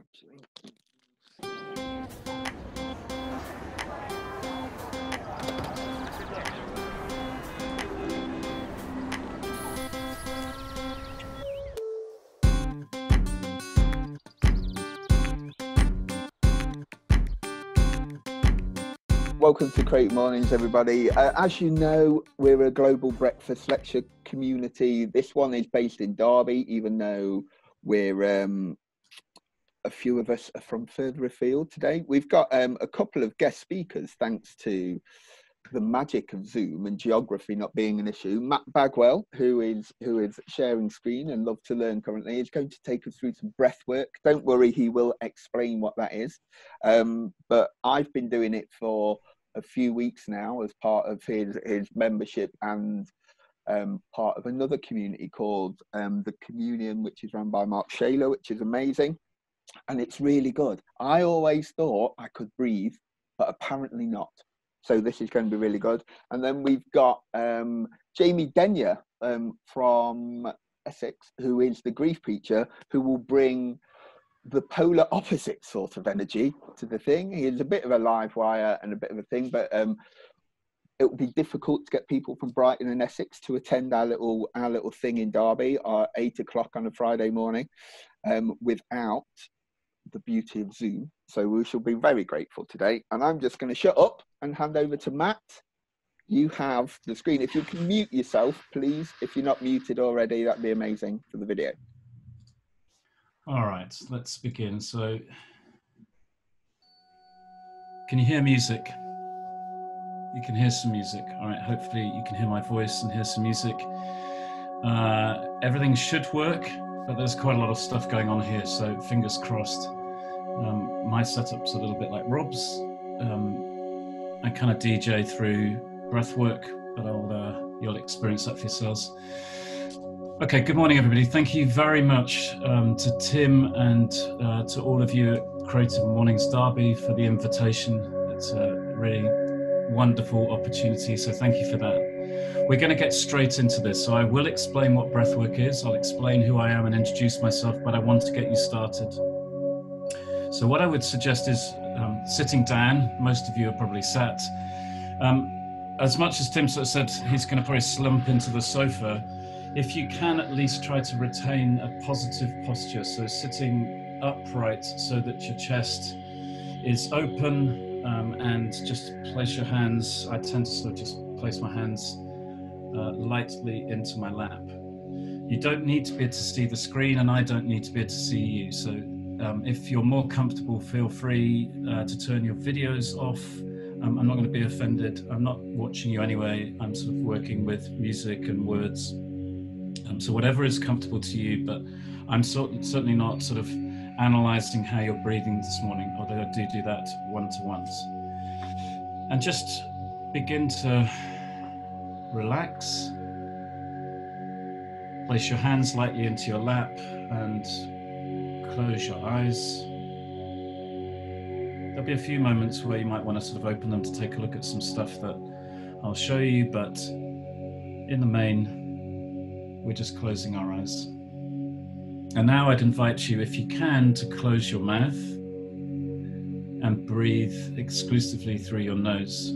actually. Welcome to Creative Mornings, everybody. As you know, we're a global breakfast lecture community. This one is based in Derby, even though we're a few of us are from further afield today. We've got a couple of guest speakers, thanks to the magic of Zoom and geography not being an issue. Matt Bagwell, who is sharing screen and Love to Learn currently, is going to take us through some breath work. Don't worry, he will explain what that is. But I've been doing it for a few weeks now as part of his membership and part of another community called The Communion, which is run by Mark Shaler, which is amazing. And it's really good. I always thought I could breathe, but apparently not. So this is going to be really good. And then we've got Jamie Denyer from Essex, who is the grief preacher, who will bring the polar opposite sort of energy to the thing. He is a bit of a live wire and a bit of a thing, but it will be difficult to get people from Brighton and Essex to attend our little thing in Derby at 8 o'clock on a Friday morning without the beauty of Zoom. So we shall be very grateful today. And I'm just going to shut up and hand over to Matt. You have the screen. If you can mute yourself, please. If you're not muted already, that'd be amazing for the video. All right, let's begin. So, can you hear music? You can hear some music. All right, hopefully you can hear my voice and hear some music. Everything should work, but there's quite a lot of stuff going on here, so fingers crossed. My setup's a little bit like Rob's. I kind of DJ through breath work, but you'll experience that for yourselves. Okay, good morning, everybody. Thank you very much to Tim and to all of you at Creative Mornings Derby for the invitation. It's a really wonderful opportunity, so thank you for that. We're going to get straight into this. So I will explain what breathwork is. I'll explain who I am and introduce myself, but I want to get you started. So what I would suggest is sitting down. Most of you are probably sat. As much as Tim sort of said he's going to probably slump into the sofa, if you can at least try to retain a positive posture, so sitting upright so that your chest is open, and just place your hands. I tend to sort of just place my hands lightly into my lap. You don't need to be able to see the screen, and I don't need to be able to see you. So if you're more comfortable, feel free to turn your videos off. I'm not going to be offended. I'm not watching you anyway. I'm sort of working with music and words. So whatever is comfortable to you, but I'm certainly not sort of analyzing how you're breathing this morning, although I do that one-to-ones. And just begin to relax. Place your hands lightly into your lap and close your eyes. There'll be a few moments where you might want to sort of open them to take a look at some stuff that I'll show you, but in the main, we're just closing our eyes. And now I'd invite you, if you can, to close your mouth and breathe exclusively through your nose.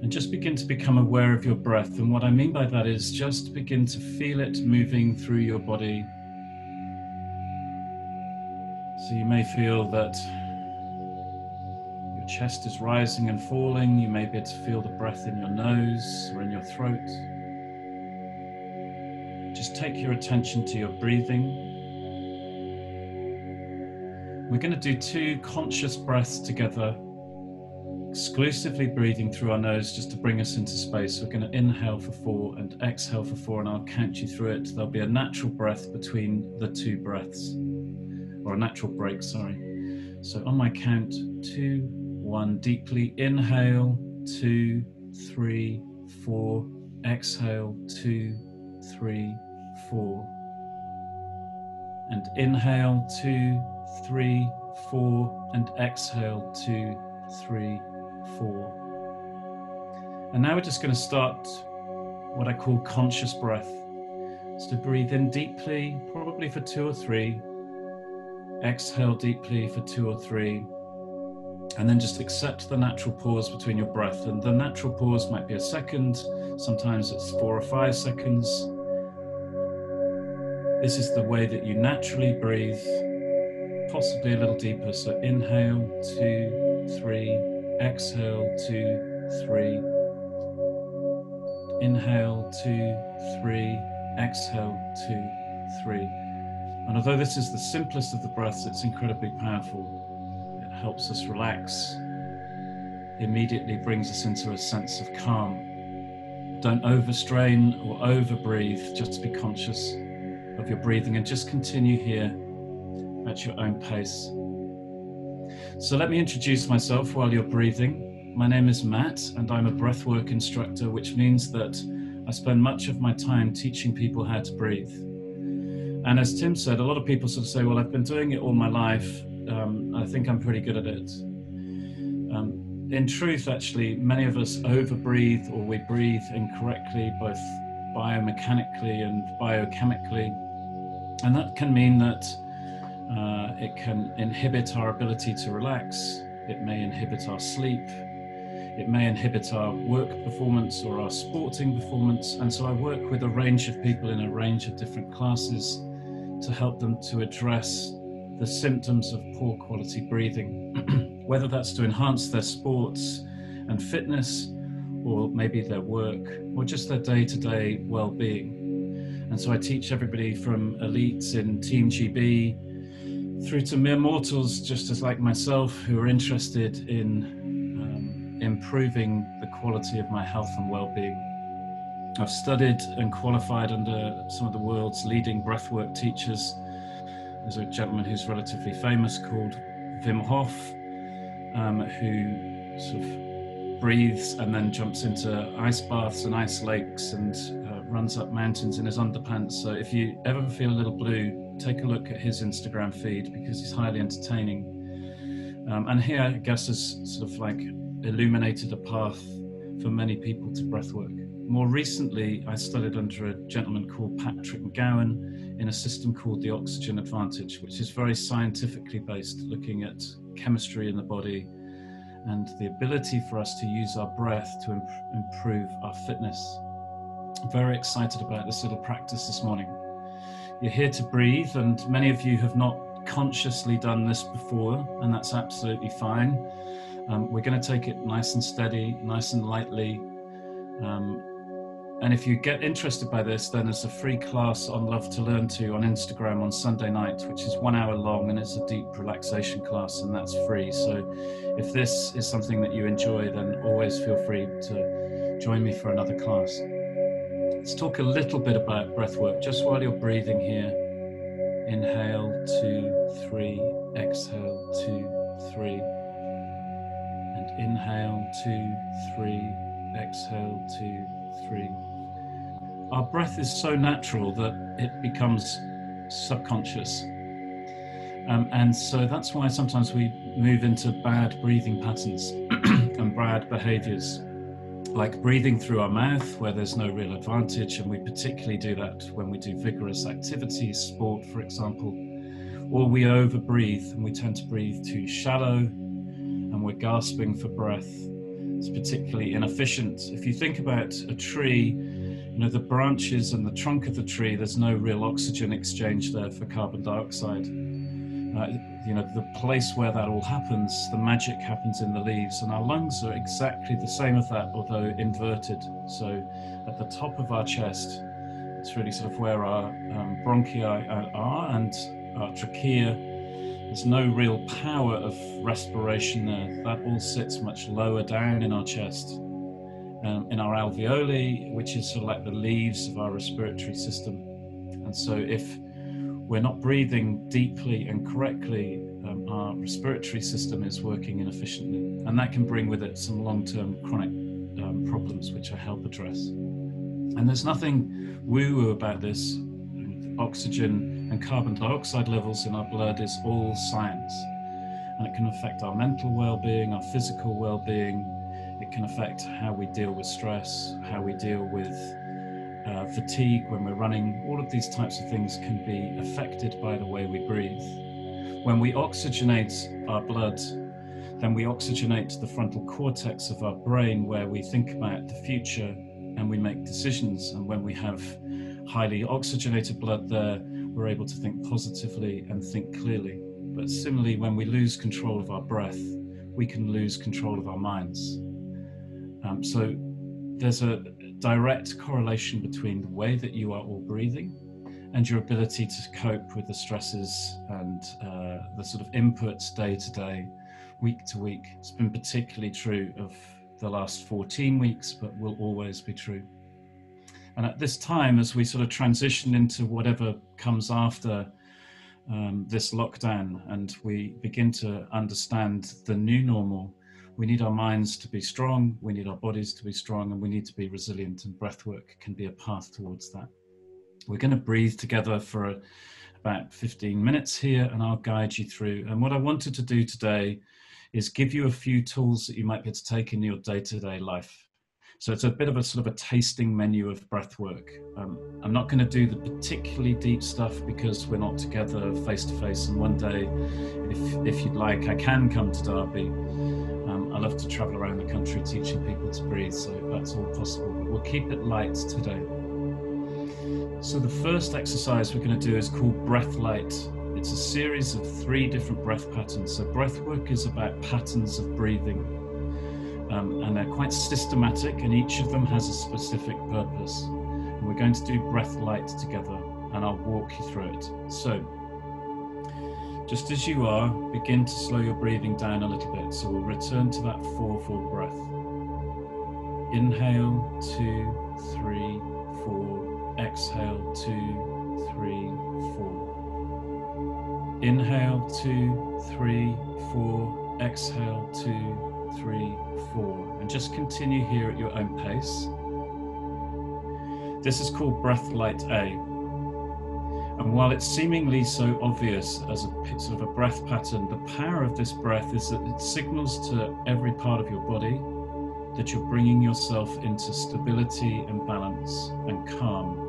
And just begin to become aware of your breath. And what I mean by that is just begin to feel it moving through your body. So you may feel that your chest is rising and falling. You may be able to feel the breath in your nose or in your throat. Just take your attention to your breathing. We're going to do 2 conscious breaths together, exclusively breathing through our nose just to bring us into space. We're going to inhale for 4 and exhale for 4, and I'll count you through it. There'll be a natural breath between the 2 breaths, or a natural break, sorry. So on my count, 2, 1, deeply inhale, 2, 3, 4, exhale, 2, 3, 4, and inhale 2, 3, 4, and exhale 2, 3, 4. And now we're just going to start what I call conscious breath. So breathe in deeply, probably for 2 or 3, Exhale deeply for 2 or 3. And then just accept the natural pause between your breath. And the natural pause might be a second. Sometimes it's 4 or 5 seconds. This is the way that you naturally breathe, possibly a little deeper. So inhale, 2, 3. Exhale, 2, 3. Inhale, 2, 3. Exhale, 2, 3. And although this is the simplest of the breaths, it's incredibly powerful. It helps us relax, immediately brings us into a sense of calm. Don't overstrain or overbreathe, just be conscious of your breathing and just continue here at your own pace. So let me introduce myself while you're breathing. My name is Matt and I'm a breathwork instructor, which means that I spend much of my time teaching people how to breathe. And as Tim said, a lot of people sort of say, well, I've been doing it all my life. I think I'm pretty good at it. In truth, actually, many of us overbreathe or we breathe incorrectly, both biomechanically and biochemically. And that can mean that it can inhibit our ability to relax. It may inhibit our sleep. It may inhibit our work performance or our sporting performance. And so I work with a range of people in a range of different classes to help them to address the symptoms of poor quality breathing, whether that's to enhance their sports and fitness, or maybe their work, or just their day-to-day well-being. And so I teach everybody from elites in Team GB through to mere mortals, just as like myself, who are interested in improving the quality of my health and well-being. I've studied and qualified under some of the world's leading breathwork teachers. There's a gentleman who's relatively famous called Wim Hof, who sort of breathes and then jumps into ice baths and ice lakes and runs up mountains in his underpants. So if you ever feel a little blue, take a look at his Instagram feed because he's highly entertaining. And here, I guess, has sort of like illuminated a path for many people to breathwork. More recently, I studied under a gentleman called Patrick McGowan in a system called the Oxygen Advantage, which is very scientifically based, looking at chemistry in the body and the ability for us to use our breath to improve our fitness. I'm very excited about this little practice this morning. You're here to breathe, and many of you have not consciously done this before, and that's absolutely fine. We're going to take it nice and steady, nice and lightly. And if you get interested by this, then there's a free class on Love to Learn To on Instagram on Sunday night, which is 1 hour long, and it's a deep relaxation class, and that's free. So if this is something that you enjoy, then always feel free to join me for another class. Let's talk a little bit about breathwork, just while you're breathing here. Inhale, 2, 3, exhale, 2, 3. And inhale, 2, 3, exhale, 2, 3. Our breath is so natural that it becomes subconscious. And so that's why sometimes we move into bad breathing patterns and bad behaviors, like breathing through our mouth where there's no real advantage. And we particularly do that when we do vigorous activities, sport, for example, or we overbreathe and we tend to breathe too shallow and we're gasping for breath. It's particularly inefficient. If you think about a tree, you know, the branches and the trunk of the tree, there's no real oxygen exchange there for carbon dioxide. You know, the place where that all happens, the magic happens in the leaves, and our lungs are exactly the same as that, although inverted. So at the top of our chest, it's really sort of where our bronchi are, and our trachea. There's no real power of respiration there. That all sits much lower down in our chest. In our alveoli, which is sort of like the leaves of our respiratory system. And so if we're not breathing deeply and correctly, our respiratory system is working inefficiently. And that can bring with it some long-term chronic problems, which I help address. And there's nothing woo-woo about this. Oxygen and carbon dioxide levels in our blood is all science. And it can affect our mental well-being, our physical well-being. It can affect how we deal with stress, how we deal with fatigue when we're running. All of these types of things can be affected by the way we breathe. When we oxygenate our blood, then we oxygenate the frontal cortex of our brain, where we think about the future and we make decisions. And when we have highly oxygenated blood there, we're able to think positively and think clearly. But similarly, when we lose control of our breath, we can lose control of our minds. So there's a direct correlation between the way that you are all breathing and your ability to cope with the stresses and the sort of inputs day to day, week to week. It's been particularly true of the last 14 weeks, but will always be true. And at this time, as we sort of transition into whatever comes after this lockdown, and we begin to understand the new normal, we need our minds to be strong, we need our bodies to be strong, and we need to be resilient, and breathwork can be a path towards that. We're going to breathe together for about 15 minutes here, and I'll guide you through. And what I wanted to do today is give you a few tools that you might be able to take in your day-to-day life. So it's a bit of a sort of a tasting menu of breath work. I'm not going to do the particularly deep stuff because we're not together face to face, and one day, if you'd like, I can come to Derby. I love to travel around the country teaching people to breathe, so that's all possible, but we'll keep it light today. So the first exercise we're going to do is called Breath Light. It's a series of 3 different breath patterns. So breath work is about patterns of breathing, and they're quite systematic, and each of them has a specific purpose. And we're going to do Breath Light together, and I'll walk you through it. So just as you are, begin to slow your breathing down a little bit. So we'll return to that 4-4 breath. Inhale, 2, 3, 4. Exhale, 2, 3, 4. Inhale, 2, 3, 4. Exhale, 2, 3, 4. And just continue here at your own pace. This is called Breath Light A. And while it's seemingly so obvious as a sort of a breath pattern, the power of this breath is that it signals to every part of your body that you're bringing yourself into stability and balance and calm.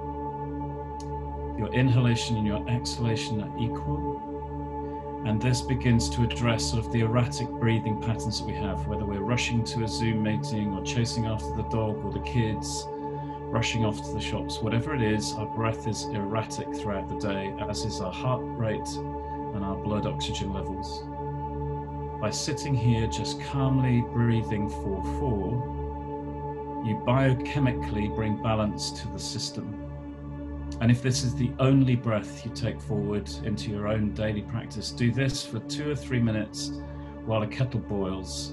Your inhalation and your exhalation are equal, and this begins to address sort of the erratic breathing patterns that we have, whether we're rushing to a Zoom meeting or chasing after the dog or the kids, rushing off to the shops. Whatever it is, our breath is erratic throughout the day, as is our heart rate and our blood oxygen levels. By sitting here just calmly breathing 4-4, you biochemically bring balance to the system. And if this is the only breath you take forward into your own daily practice, do this for 2 or 3 minutes while a kettle boils,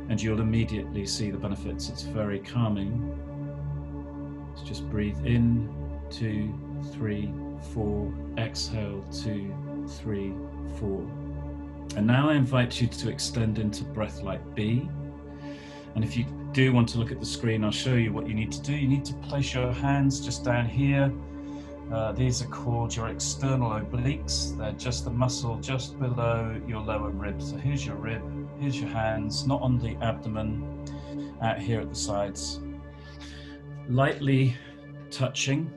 and you'll immediately see the benefits. It's very calming. So just breathe in, 2, 3, 4, exhale, 2, 3, 4. And now I invite you to extend into Breath Light B. And if you do want to look at the screen, I'll show you what you need to do. You need to place your hands just down here. These are called your external obliques. They're just the muscle just below your lower rib. So here's your rib, here's your hands, not on the abdomen, out here at the sides. Lightly touching.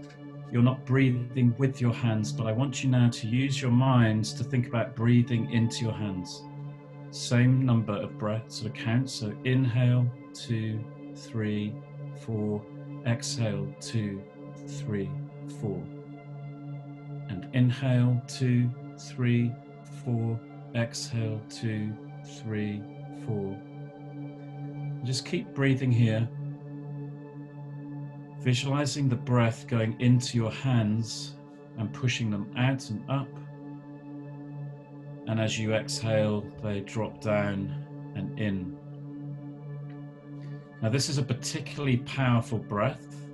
You're not breathing with your hands, but I want you now to use your minds to think about breathing into your hands. Same number of breaths, sort of count. So inhale, 2, 3, 4. Exhale, 2, 3, 4. And inhale, 2, 3, 4. Exhale, 2, 3, 4. Just keep breathing here. Visualizing the breath going into your hands and pushing them out and up. And as you exhale, they drop down and in. Now, this is a particularly powerful breath.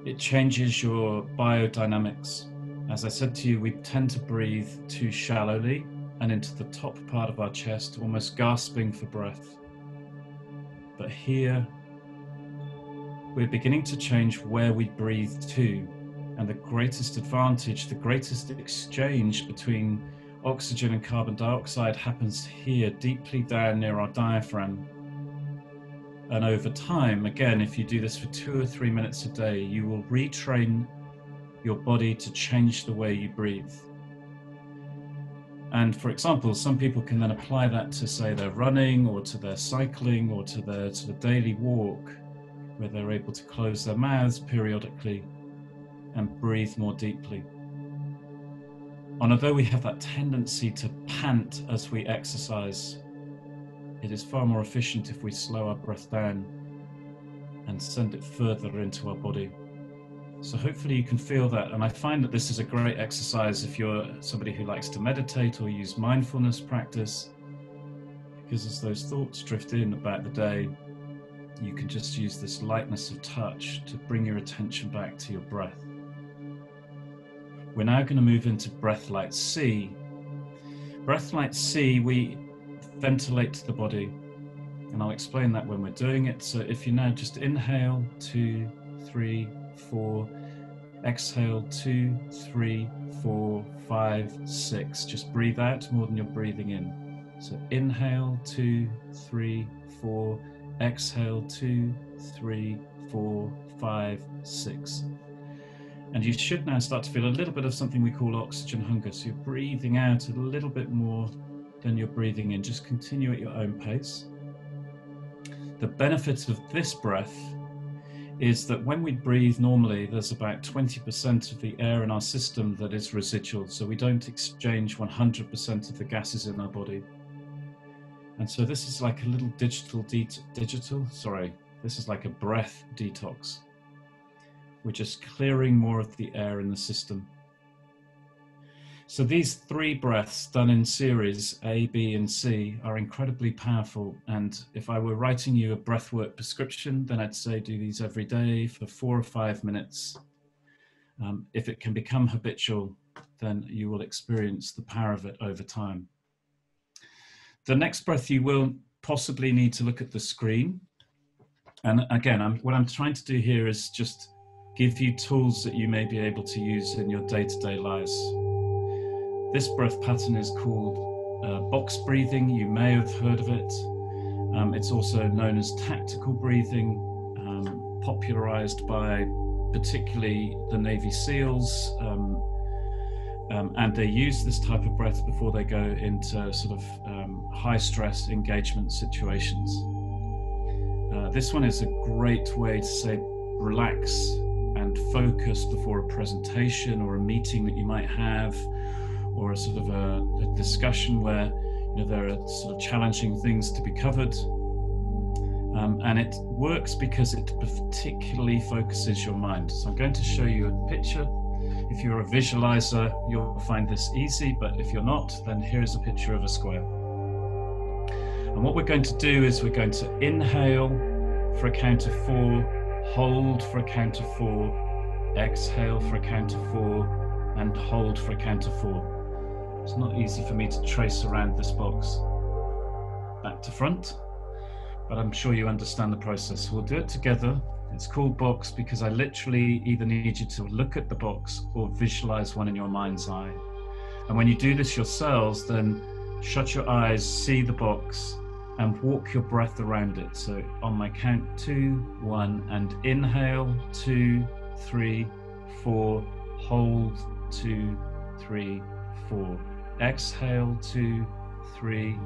It changes your biodynamics. As I said to you, we tend to breathe too shallowly and into the top part of our chest, almost gasping for breath. But here, we're beginning to change where we breathe to, and the greatest advantage, the greatest exchange between oxygen and carbon dioxide happens here, deeply down near our diaphragm. And over time, again, if you do this for 2 or 3 minutes a day, you will retrain your body to change the way you breathe. And for example, some people can then apply that to, say, their running or to their cycling or to their sort of daily walk, where they're able to close their mouths periodically and breathe more deeply. And although we have that tendency to pant as we exercise, it is far more efficient if we slow our breath down and send it further into our body. So hopefully you can feel that. And I find that this is a great exercise if you're somebody who likes to meditate or use mindfulness practice, because as those thoughts drift in about the day, you can just use this lightness of touch to bring your attention back to your breath. We're now going to move into breath light C. Breath light C, we ventilate the body, and I'll explain that when we're doing it. So if you now just inhale, 2, 3, 4, exhale, 2, 3, 4, 5, 6. Just breathe out more than you're breathing in. So inhale, 2, 3, 4, exhale, 2, 3, 4, 5, 6. And you should now start to feel a little bit of something we call oxygen hunger. So you're breathing out a little bit more than you're breathing in. Just continue at your own pace. The benefit of this breath is that when we breathe normally, there's about 20% of the air in our system that is residual. So we don't exchange 100% of the gases in our body. And so this is like a little this is like a breath detox. We're just clearing more of the air in the system. So these 3 breaths done in series, A, B, and C, are incredibly powerful. And if I were writing you a breathwork prescription, then I'd say do these every day for 4 or 5 minutes. If it can become habitual, then you will experience the power of it over time. The next breath, you will possibly need to look at the screen. And again, what I'm trying to do here is just give you tools that you may be able to use in your day-to-day lives. This breath pattern is called box breathing. You may have heard of it. It's also known as tactical breathing, popularized by particularly the Navy SEALs. And they use this type of breath before they go into sort of high stress engagement situations. This one is a great way to say relax and focus before a presentation or a meeting that you might have, or a sort of a discussion where there are sort of challenging things to be covered. And it works because it particularly focuses your mind. So I'm going to show you a picture. If you're a visualizer, you'll find this easy, but if you're not, then here's a picture of a square. And what we're going to do is we're going to inhale for a count of 4, hold for a count of 4, exhale for a count of 4, and hold for a count of 4. It's not easy for me to trace around this box back to front, but I'm sure you understand the process. We'll do it together. It's called box because I literally either need you to look at the box or visualize one in your mind's eye. And when you do this yourselves, then shut your eyes, see the box, and walk your breath around it. So on my count, 2, 1, and inhale, 2, 3, 4, hold, 2, 3, 4. Exhale, 2, 3,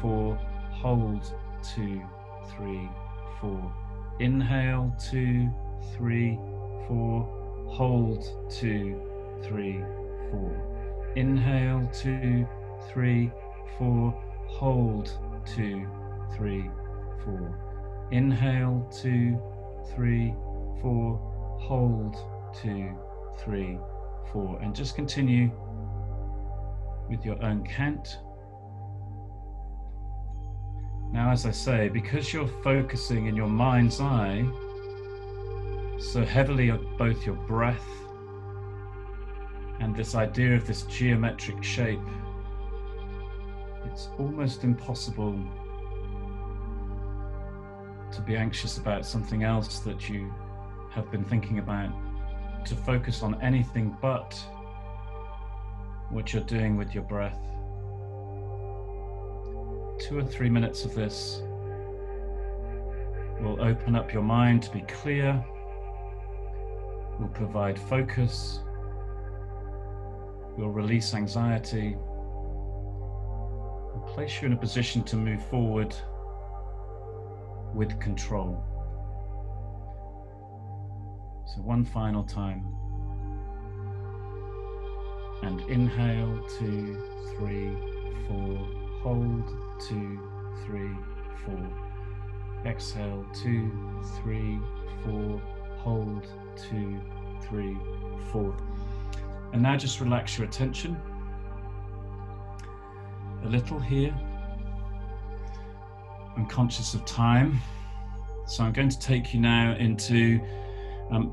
4, hold, 2, 3, 4. Inhale, 2, 3, 4, hold, 2, 3, 4. Inhale, 2, 3, 4, hold, 2, 3, 4. Inhale, 2, 3, 4, hold, 2, 3, 4. And just continue with your own count. Now, as I say, because you're focusing in your mind's eye so heavily on both your breath and this idea of this geometric shape, it's almost impossible to be anxious about something else that you have been thinking about, to focus on anything but what you're doing with your breath. 2 or 3 minutes of this will open up your mind to be clear, will provide focus, will release anxiety, place you in a position to move forward with control. So one final time. And inhale, 2, 3, 4. Hold, 2, 3, 4. Exhale, 2, 3, 4. Hold, 2, 3, 4. And now just relax your attention a little here. I'm conscious of time, so I'm going to take you now into,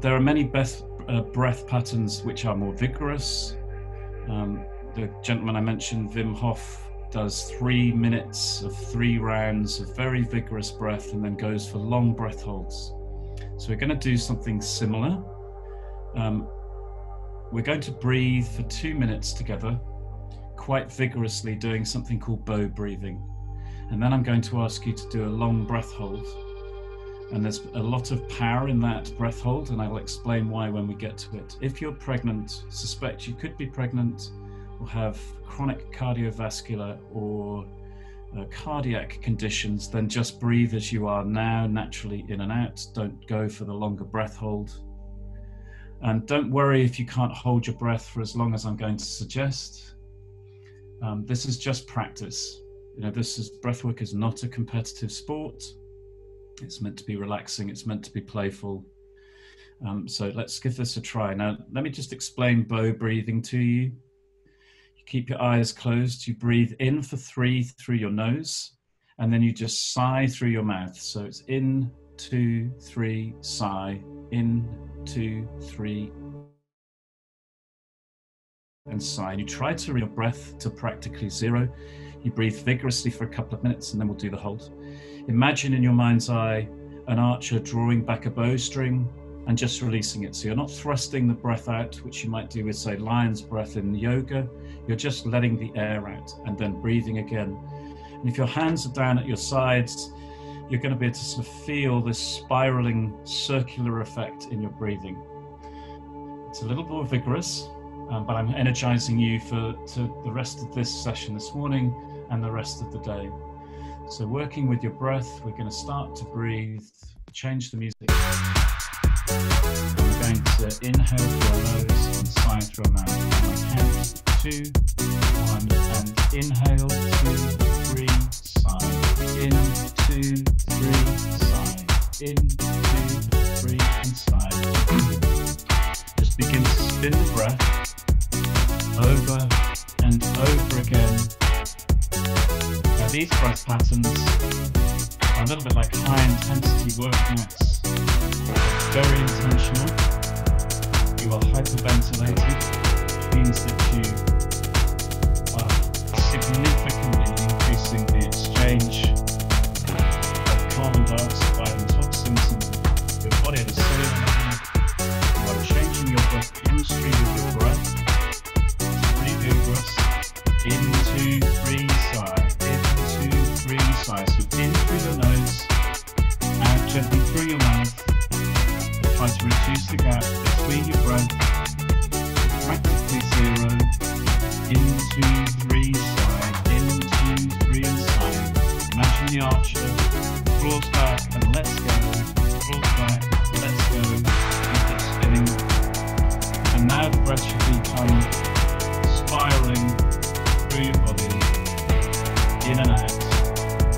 there are many breath patterns which are more vigorous. The gentleman I mentioned, Wim Hof, does 3 minutes of 3 rounds of very vigorous breath and then goes for long breath holds. So we're going to do something similar. We're going to breathe for 2 minutes together, quite vigorously, doing something called bow breathing. And then I'm going to ask you to do a long breath hold. And there's a lot of power in that breath hold, and I will explain why when we get to it. If you're pregnant, suspect you could be pregnant, or have chronic cardiovascular or cardiac conditions, then just breathe as you are now, naturally in and out. Don't go for the longer breath hold. And don't worry if you can't hold your breath for as long as I'm going to suggest. This is just practice. You know, breathwork is not a competitive sport. It's meant to be relaxing. It's meant to be playful. So let's give this a try. Now, let me just explain bow breathing to you. You keep your eyes closed. You breathe in for 3 through your nose, and then you just sigh through your mouth. So it's in, 2, 3, sigh, in, 2, 3, and sigh. And you try to bring your breath to practically 0. You breathe vigorously for a couple of minutes, and then we'll do the hold. Imagine in your mind's eye an archer drawing back a bowstring and just releasing it. So you're not thrusting the breath out, which you might do with, say, lion's breath in yoga. You're just letting the air out and then breathing again. And if your hands are down at your sides, you're going to be able to sort of feel this spiraling circular effect in your breathing. It's a little more vigorous, but I'm energizing you to the rest of this session this morning and the rest of the day. So working with your breath, we're going to start to breathe, change the music. We're going to inhale through our nose and sigh through our mouth. And I count 2, 1, and inhale, 2, 3, sigh. In, 2, 3, sigh. In, 2, 3, and sigh. Just begin to spin the breath over and over again. Now these breath patterns are a little bit like high intensity workouts. Very intentional. You are hyperventilated, which means that you are significantly increasing the exchange of carbon dioxide and toxins in your body at a cellular level. You are changing your breath chemistry with your breath. It's vigorous. In, 2, 3, sigh. In, 2, 3, sigh. So in through your nose, out gently through your mouth. Try to reduce the gap between your breath to practically 0. In, 2, 3, sigh. In, 2, 3, and sigh. Imagine the archer draws back and lets go. Draws back, lets go. Keep it spinning. And now the breath should become spiraling through your body, in and out.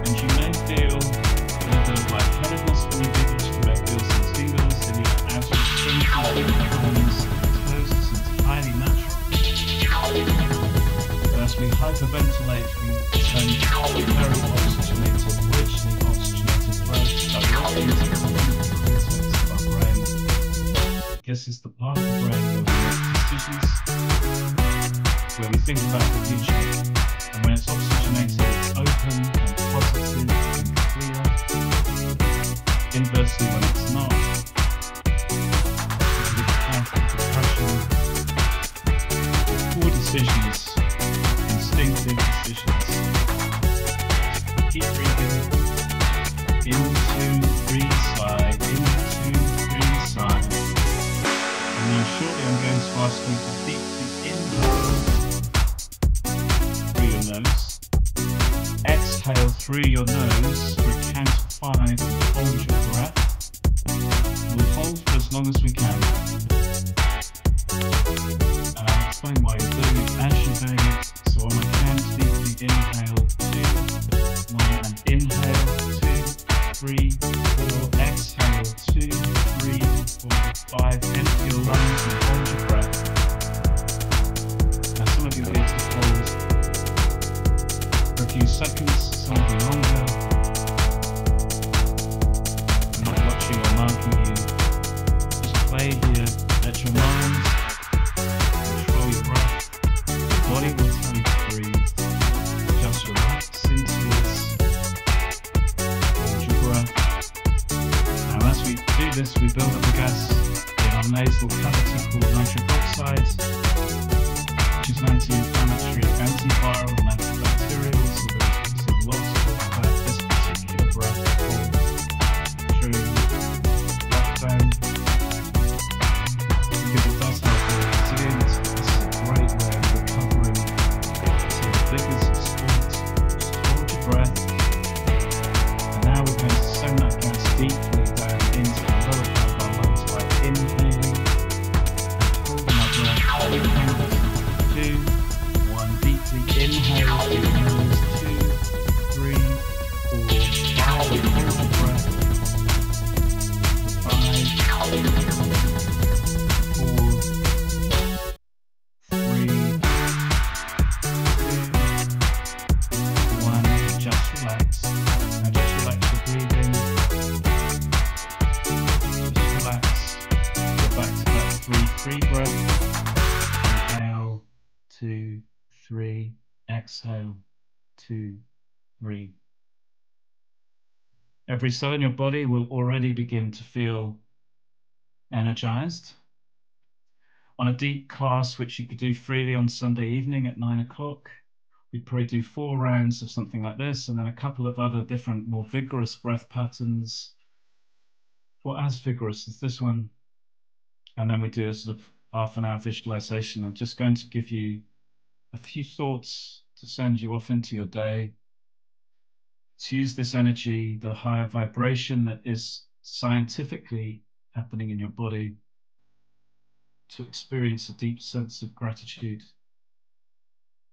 And you may feel a little bit of lightheadedness when you do this. You may feel some tingles in your outer hands, toes. It's entirely natural. But as we hyperventilate, we turn very oxygenated, richly oxygenated breath directly into the cortex of our brain. This is the part of the brain where we make decisions, where we think about the future. And when it's oxygenated, it's open and positive and clear. Inversely, when it's not, it's powerful depression, poor decisions, instinctive decisions. Keep breathing. In, 2, 3, sigh. In, 2, 3, sigh. And then shortly I'm going to ask you to deeply inhale through your nose Exhale through your nose for a count of 5 and hold your breath. We'll hold for as long as we can. And I'll explain why you're doing it as you're doing it. So on my count, deeply inhale, 2, 1, and inhale, 2, 3, 4, exhale, 2, 3, 4, 5, empty your lungs and hold your breath. Now some of you are going to hold for a few seconds, some of you longer. I'm not watching or marking you. Just play here at your mind. Control your breath. Your body will tell you to breathe. Just relax into this. Hold your breath. Now as we do this, we build up the gas in our nasal cavity called nitric oxide, which is an anti-inflammatory, antiviral, and antibacterial. So there's lots to talk about this particular breath hold during lockdown, because it does help with resilience. This is a great way of recovering to the vigors of sport. Just hold your breath. And now we're going to send that gas deeply down into the lower part of our lungs by inhaling and holding our breath. Inhale, 2, 1, deeply inhale through your nose, 2, 3, 4, 5, and hold the breath. 5, 4, 3, 2, 1, just relax. Now just relax your breathing. Just relax. Go back to that 3-3 breath. Inhale, 2, 3, exhale, 2, 3. Every cell in your body will already begin to feel energized. On a deep class, which you could do freely on Sunday evening at 9 o'clock, we'd probably do 4 rounds of something like this, and then a couple of other different, more vigorous breath patterns, or as vigorous as this one. And then we do a sort of half-an-hour visualization. I'm just going to give you a few thoughts to send you off into your day. To use this energy, the higher vibration that is scientifically happening in your body, to experience a deep sense of gratitude.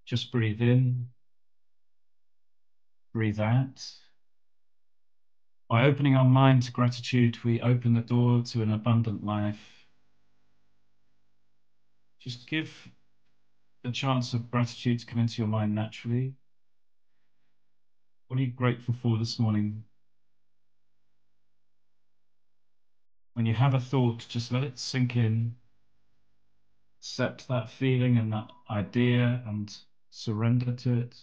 Just breathe in, breathe out. By opening our mind to gratitude, we open the door to an abundant life. Just give the chance of gratitude to come into your mind naturally. What are you grateful for this morning? When you have a thought, just let it sink in. Accept that feeling and that idea and surrender to it.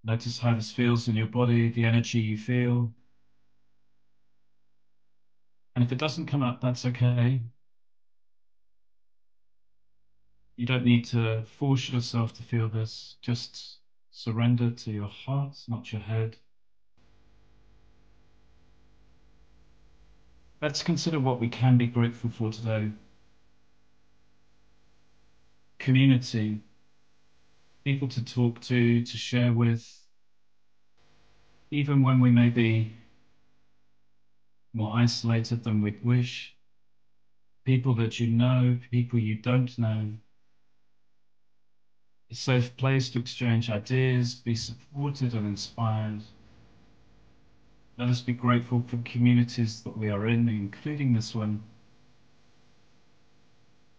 Notice how this feels in your body, the energy you feel. And if it doesn't come up, that's okay. You don't need to force yourself to feel this. Just surrender to your heart, not your head. Let's consider what we can be grateful for today. Community, people to talk to share with, even when we may be more isolated than we'd wish. People that you know, people you don't know. A safe place to exchange ideas, be supported and inspired. Let us be grateful for communities that we are in, including this one.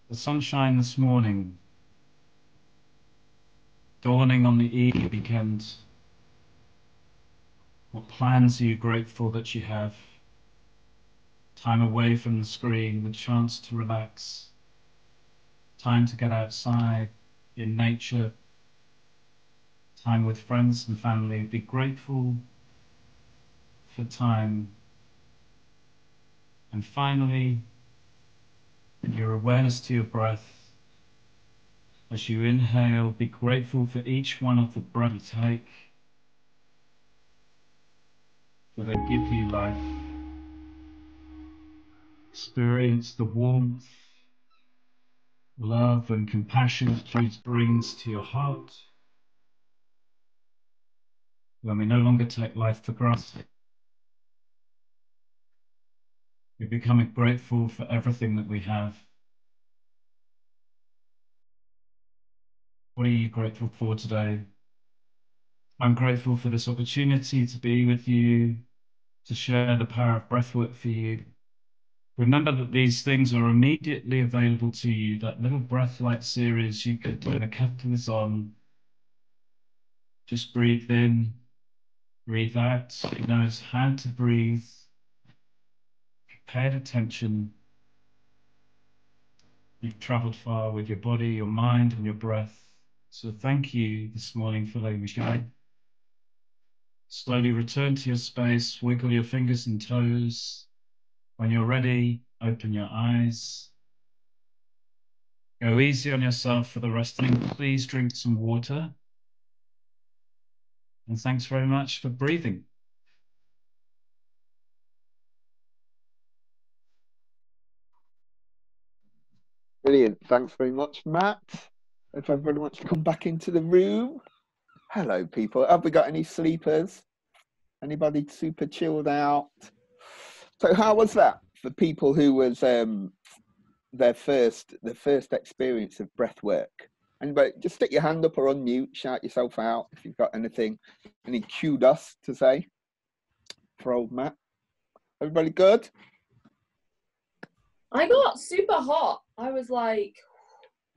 The sunshine this morning, dawning on the eve of the weekend. What plans are you grateful that you have? Time away from the screen, the chance to relax. Time to get outside, in nature. Time with friends and family. Be grateful for time. And finally, your awareness to your breath. As you inhale, be grateful for each one of the breaths you take, for they give you life. Experience the warmth, love and compassion that food brings to your heart. when we no longer take life for granted. We're becoming grateful for everything that we have. What are you grateful for today? I'm grateful for this opportunity to be with you, to share the power of breathwork for you. Remember that these things are immediately available to you. That little breath-like series you could do when the kettle is on. Just breathe in, breathe out. It knows how to breathe. Paid attention. You've traveled far with your body, your mind, and your breath. So thank you this morning for letting me shine. Slowly return to your space, wiggle your fingers and toes. When you're ready, open your eyes. Go easy on yourself for the rest of the day. Please drink some water. And thanks very much for breathing. Brilliant. Thanks very much, Matt. If everybody wants to come back into the room. Hello, people. Have we got any sleepers? Anybody super chilled out? So how was that for people who was their first experience of breath work? Anybody, just stick your hand up or unmute, shout yourself out if you've got anything, any kudos to say for old Matt. Everybody good? I got super hot. I was like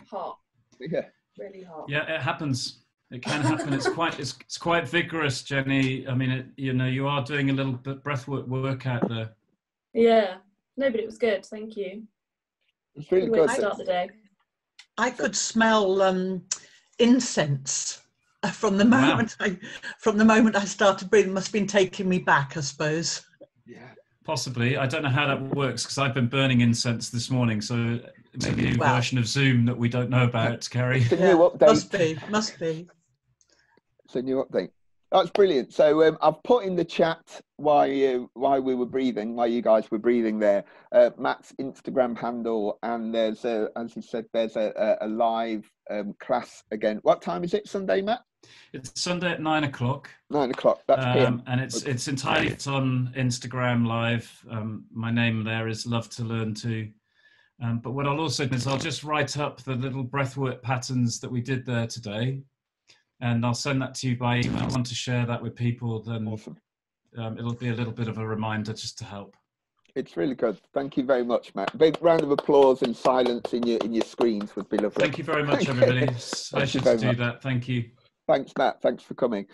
hot. Yeah. Really hot. Yeah, it happens. It can happen. It's quite vigorous, Jenny. I mean, you are doing a little bit breathwork workout there. Yeah. No, but it was good. Thank you. It's really Good way good. to start the day. I could smell incense from the moment I started breathing. Must have been taking me back, I suppose. Yeah. Possibly. I don't know how that works because I've been burning incense this morning, so maybe a new version of Zoom that we don't know about, Kerry. It's a new update. Must be. It's a new update. That's brilliant. So I've put in the chat why we were breathing, why you guys were breathing there. Matt's Instagram handle, and there's as you said, there's a live class again. What time is it? Sunday, Matt? It's Sunday at 9 o'clock. 9 o'clock. That's PM. And it's entirely on Instagram Live. My name there is Love to Learn To. But what I'll also do is I'll just write up the little breathwork patterns that we did there today, and I'll send that to you by email. I want to share that with people, then Awesome. It'll be a little bit of a reminder just to help. It's really good. Thank you very much, Matt. Big round of applause and silence in your screens would be lovely. Thank you very much, everybody. It's a pleasure to do that. Thank you. Thanks, Matt. Thanks for coming.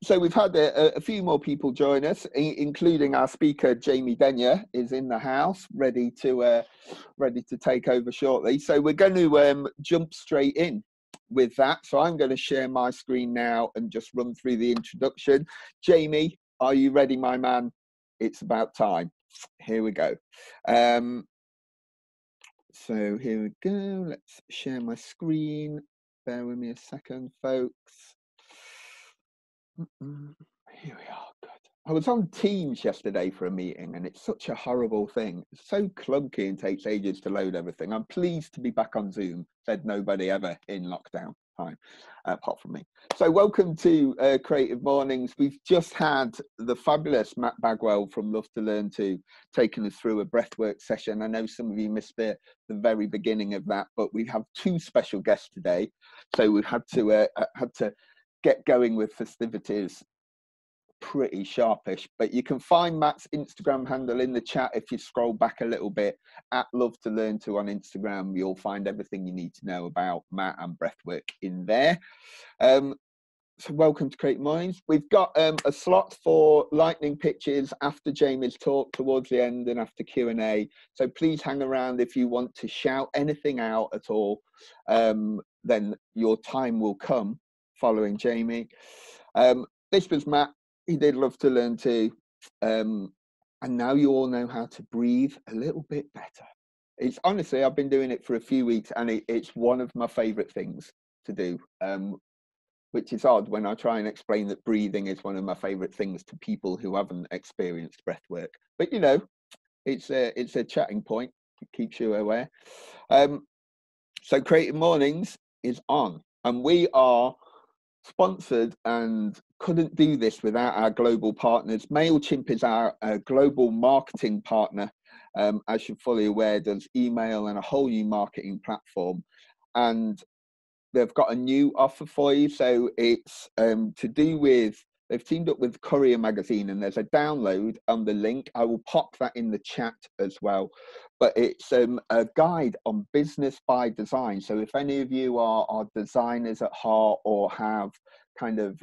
So we've had a few more people join us, including our speaker, Jamie Denyer, is in the house, ready to take over shortly. So we're going to jump straight in with that. So I'm going to share my screen now and just run through the introduction. Jamie, are you ready, my man? It's about time. Here we go. So here we go. Let's share my screen. Bear with me a second, folks. Here we are. Good. I was on Teams yesterday for a meeting, and it's such a horrible thing. It's so clunky and takes ages to load everything. I'm pleased to be back on Zoom. Said nobody ever in lockdown time, apart from me. So welcome to Creative Mornings. We've just had the fabulous Matt Bagwell from Love to Learn To taking us through a breathwork session. I know some of you missed the very beginning of that, but we have two special guests today, so we've had to get going with festivities pretty sharpish. But you can find Matt's Instagram handle in the chat if you scroll back a little bit, at Love to Learn To on Instagram. You'll find everything you need to know about Matt and breathwork in there. So welcome to Creative Mornings. We've got a slot for lightning pitches after Jamie's talk towards the end and after Q&A. So please hang around if you want to shout anything out at all. Then your time will come following Jamie. This was Matt. He did Love to Learn To. And now you all know how to breathe a little bit better. It's honestly, I've been doing it for a few weeks, and it's one of my favorite things to do. Which is odd when I try and explain that breathing is one of my favorite things to people who haven't experienced breath work. But you know, it's a chatting point. It keeps you aware. So Creative Mornings is on, and we are sponsored and couldn't do this without our global partners. MailChimp is our global marketing partner. As you're fully aware, does email and a whole new marketing platform. And they've got a new offer for you. So it's to do with, they've teamed up with Courier Magazine, and there's a download on the link. I will pop that in the chat as well. But it's a guide on business by design. So if any of you are designers at heart or have kind of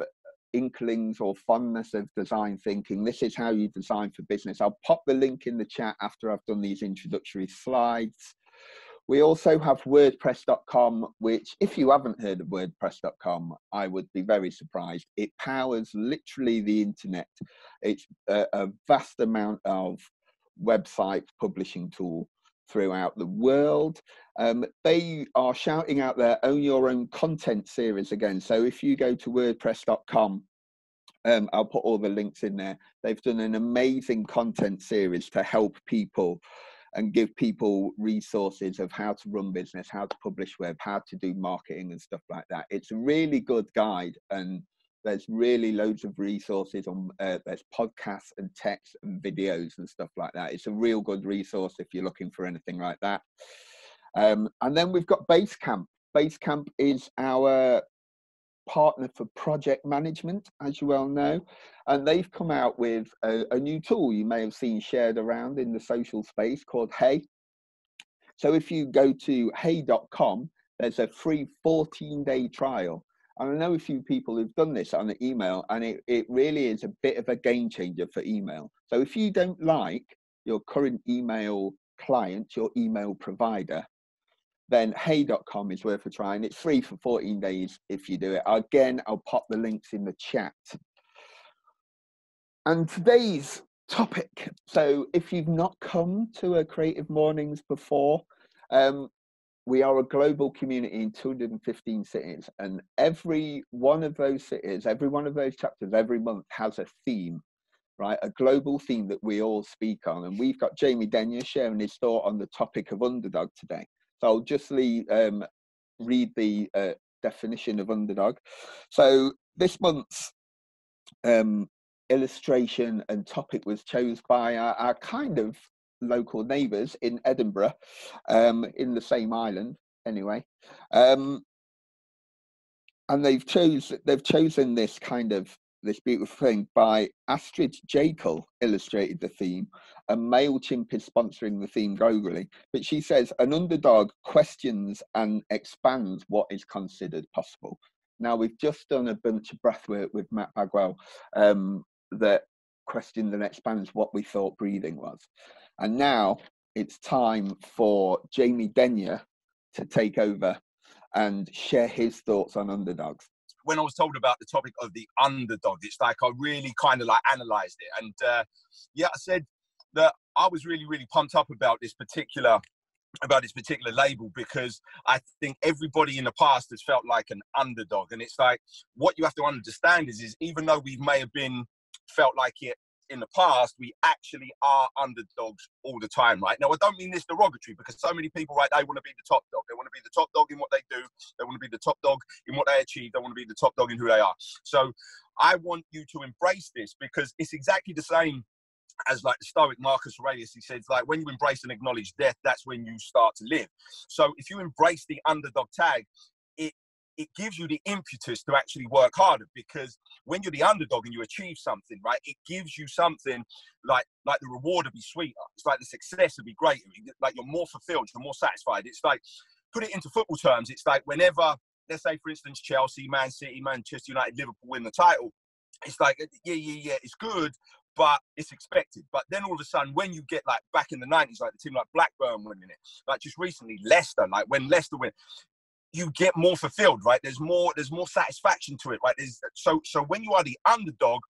inklings or fondness of design thinking, this is how you design for business. I'll pop the link in the chat after I've done these introductory slides. We also have WordPress.com, which, if you haven't heard of WordPress.com, I would be very surprised. It powers literally the internet. It's a vast amount of website publishing tool throughout the world. They are shouting out their Own Your Own Content series again. So if you go to WordPress.com, I'll put all the links in there. They've done an amazing content series to help people and give people resources of how to run business, how to publish web, how to do marketing and stuff like that. It's a really good guide, and there's really loads of resources on, there's podcasts and text and videos and stuff like that. It's a real good resource if you're looking for anything like that. And then we've got Basecamp. Basecamp is our partner for project management, as you well know, and they've come out with a new tool you may have seen shared around in the social space called Hey. So if you go to hey.com, there's a free 14-day trial, and I know a few people who've done this on the email, and it really is a bit of a game changer for email. So if you don't like your current email client, your email provider, then hey.com is worth a try, and it's free for 14 days if you do it. Again, I'll pop the links in the chat. And today's topic, so if you've not come to a Creative Mornings before, we are a global community in 215 cities, and every one of those cities, every one of those chapters every month has a theme, right? A global theme that we all speak on. And we've got Jamie Denyer sharing his thought on the topic of underdog today. So I'll just read the definition of underdog. So this month's illustration and topic was chosen by our kind of local neighbours in Edinburgh, in the same island anyway. And they've chosen this kind of this beautiful thing by Astrid Jekyll illustrated the theme, and MailChimp is sponsoring the theme globally. But she says, an underdog questions and expands what is considered possible. Now, we've just done a bunch of breathwork with Matt Bagwell that questioned and expands what we thought breathing was. And now it's time for Jamie Denyer to take over and share his thoughts on underdogs. When I was told about the topic of the underdog, it's like I really kind of like analysed it. And yeah, I said that I was really, really pumped up about this particular label, because I think everybody in the past has felt like an underdog. And it's like, what you have to understand is even though we may have been felt like it in the past, we actually are underdogs all the time, right? Now, I don't mean this derogatory, because so many people, right, they want to be the top dog. They want to be the top dog in what they do. They want to be the top dog in what they achieve. They want to be the top dog in who they are. So I want you to embrace this, because it's exactly the same as like the Stoic Marcus Aurelius. He says, like, when you embrace and acknowledge death, that's when you start to live. So if you embrace the underdog tag, it gives you the impetus to actually work harder, because when you're the underdog and you achieve something, right, it gives you something like the reward will be sweeter. It's like the success will be greater. Like, you're more fulfilled, you're more satisfied. It's like, put it into football terms, it's like whenever, let's say, for instance, Chelsea, Man City, Manchester United, Liverpool win the title, it's like, yeah, it's good, but it's expected. But then all of a sudden, when you get like back in the 90s, like the team like Blackburn winning it, like just recently Leicester, like when Leicester win, you get more fulfilled, right? There's more satisfaction to it, right? So when you are the underdog,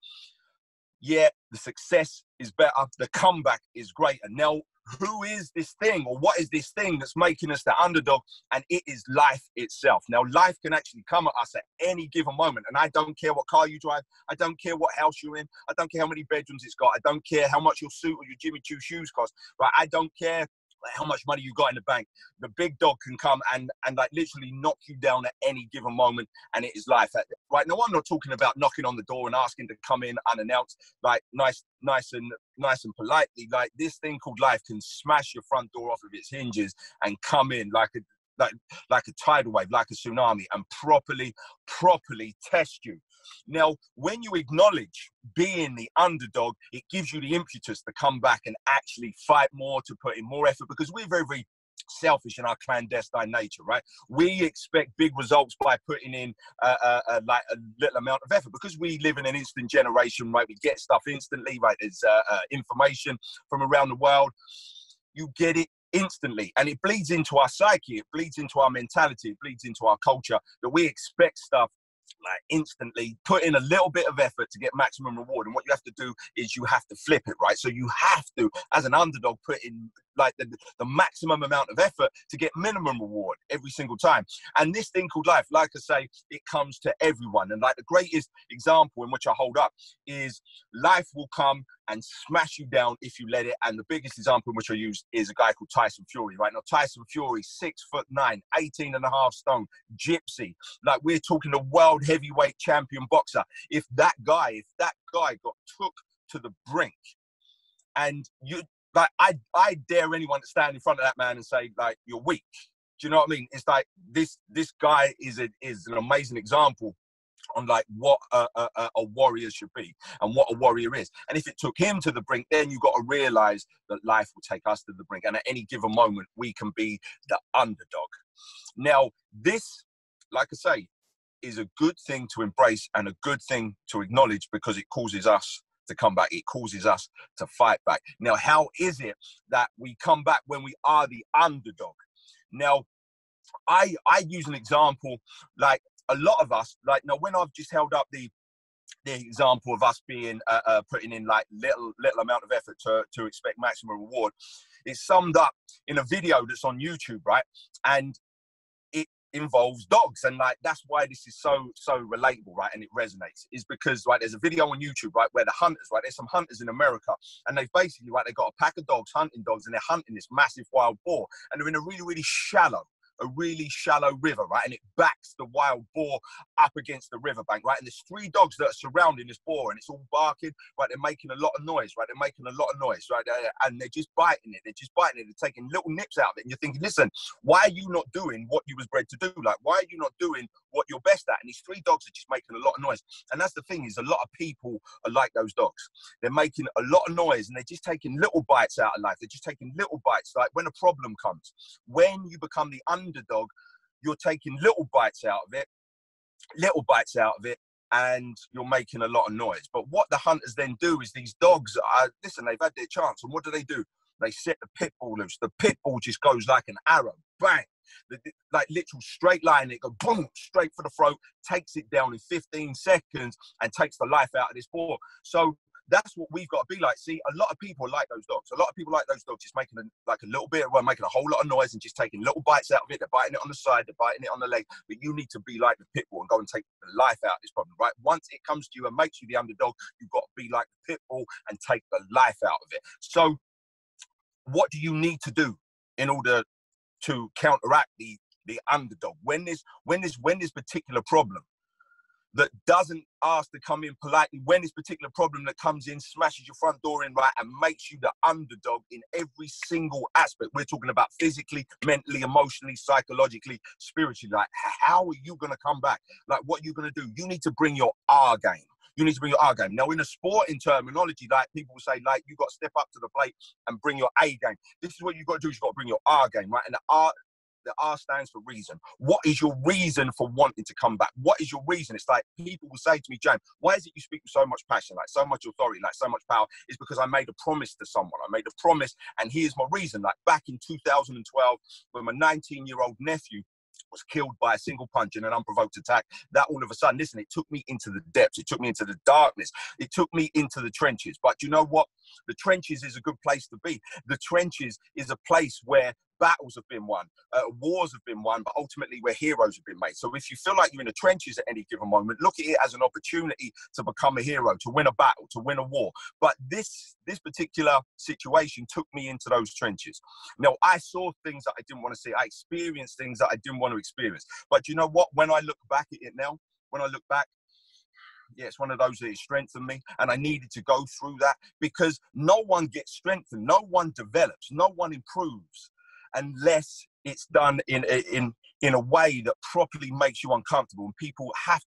yeah, the success is better, the comeback is greater. Now, who is this thing, or what is this thing that's making us the underdog? And it is life itself. Now, life can actually come at us at any given moment, and I don't care what car you drive, I don't care what house you're in, I don't care how many bedrooms it's got, I don't care how much your suit or your Jimmy Choo shoes cost, right? I don't care like how much money you got in the bank. The big dog can come and like literally knock you down at any given moment, and it is life. Right now, I'm not talking about knocking on the door and asking to come in unannounced, like nice and politely. Like this thing called life can smash your front door off of its hinges and come in like a tidal wave, like a tsunami, and properly test you. Now, when you acknowledge being the underdog, it gives you the impetus to come back and actually fight more, to put in more effort, because we're very, very selfish in our clandestine nature, right? We expect big results by putting in like a little amount of effort, because we live in an instant generation, right? We get stuff instantly, right? There's information from around the world. You get it instantly, and it bleeds into our psyche, it bleeds into our mentality, it bleeds into our culture, that we expect stuff like instantly, put in a little bit of effort to get maximum reward. And what you have to do is you have to flip it, right? So you have to, as an underdog, put in like the maximum amount of effort to get minimum reward every single time. And this thing called life, like I say, it comes to everyone. And like the greatest example in which I hold up is life will come and smash you down if you let it. And the biggest example in which I use is a guy called Tyson Fury, right? Now, Tyson Fury, 6'9", 18.5 stone, gypsy. Like, we're talking the world heavyweight champion boxer. If that guy got took to the brink, and you, like, I dare anyone to stand in front of that man and say, like, you're weak. Do you know what I mean? It's like this guy is an amazing example on like what a warrior should be and what a warrior is. And if it took him to the brink, then you got to realize that life will take us to the brink, and at any given moment we can be the underdog. Now, this, like I say, is a good thing to embrace and a good thing to acknowledge, because it causes us to come back. It causes us to fight back. Now, how is it that we come back when we are the underdog? Now, I use an example, like a lot of us, like, now when I've just held up the example of us being putting in like little amount of effort to expect maximum reward, it's summed up in a video that's on YouTube, right? And it involves dogs, and like that's why this is so relatable, right? And it resonates, is because, right, there's a video on YouTube, right, where the hunters, right, there's some hunters in America, and they've basically, right, they've got a pack of dogs, hunting dogs, and they're hunting this massive wild boar, and they're in a really shallow river, right? And it backs the wild boar up against the riverbank, right? And there's 3 dogs that are surrounding this boar, and it's all barking, right? They're making a lot of noise, right? Right? And they're just biting it. They're taking little nips out of it. And you're thinking, listen, why are you not doing what you was bred to do? Like, why are you not doing what you're best at? And these 3 dogs are just making a lot of noise. And that's the thing, is a lot of people are like those dogs. They're making a lot of noise, and they're just taking little bites out of life. They're just taking little bites. Like, when a problem comes, when you become the underdog, you're taking little bites out of it, and you're making a lot of noise. But what the hunters then do is, these dogs are, listen, they've had their chance, and what do? They set the pit bull loose. The pit bull just goes like an arrow, bang, like literal straight line. It goes boom, straight for the throat, takes it down in 15 seconds, and takes the life out of this boar. So that's what we've got to be like. See, a lot of people like those dogs. A lot of people like those dogs, just making a little bit, well, making a whole lot of noise and just taking little bites out of it. They're biting it on the side, they're biting it on the leg. But you need to be like the pit bull and go and take the life out of this problem, right? Once it comes to you and makes you the underdog, you've got to be like the pit bull and take the life out of it. So what do you need to do in order to counteract the underdog when this particular problem that doesn't ask to come in politely, when this particular problem that comes in, smashes your front door in, right, and makes you the underdog in every single aspect? We're talking about physically, mentally, emotionally, psychologically, spiritually. Like, how are you going to come back? Like, what are you going to do? You need to bring your R game. You need to bring your R game. Now, in a sporting terminology, like, people will say, like, you got to step up to the plate and bring your A game. This is what you've got to do. You've got to bring your R game, right? And the R stands for reason. What is your reason for wanting to come back? What is your reason? It's like, people will say to me, James, why is it you speak with so much passion, like so much authority, like so much power? It's because I made a promise to someone. I made a promise, and here's my reason. Like, back in 2012, when my 19-year-old nephew was killed by a single punch in an unprovoked attack, that all of a sudden, listen, it took me into the depths. It took me into the darkness. It took me into the trenches. But you know what? The trenches is a good place to be. The trenches is a place where battles have been won, wars have been won, but ultimately where heroes have been made. So if you feel like you're in the trenches at any given moment, look at it as an opportunity to become a hero, to win a battle, to win a war. But this particular situation took me into those trenches. Now, I saw things that I didn't want to see. I experienced things that I didn't want to experience. But you know what? When I look back at it now, yeah, it's one of those that has strengthened me, and I needed to go through that, because no one gets strengthened, no one develops, no one improves unless it's done in a way that properly makes you uncomfortable. And people have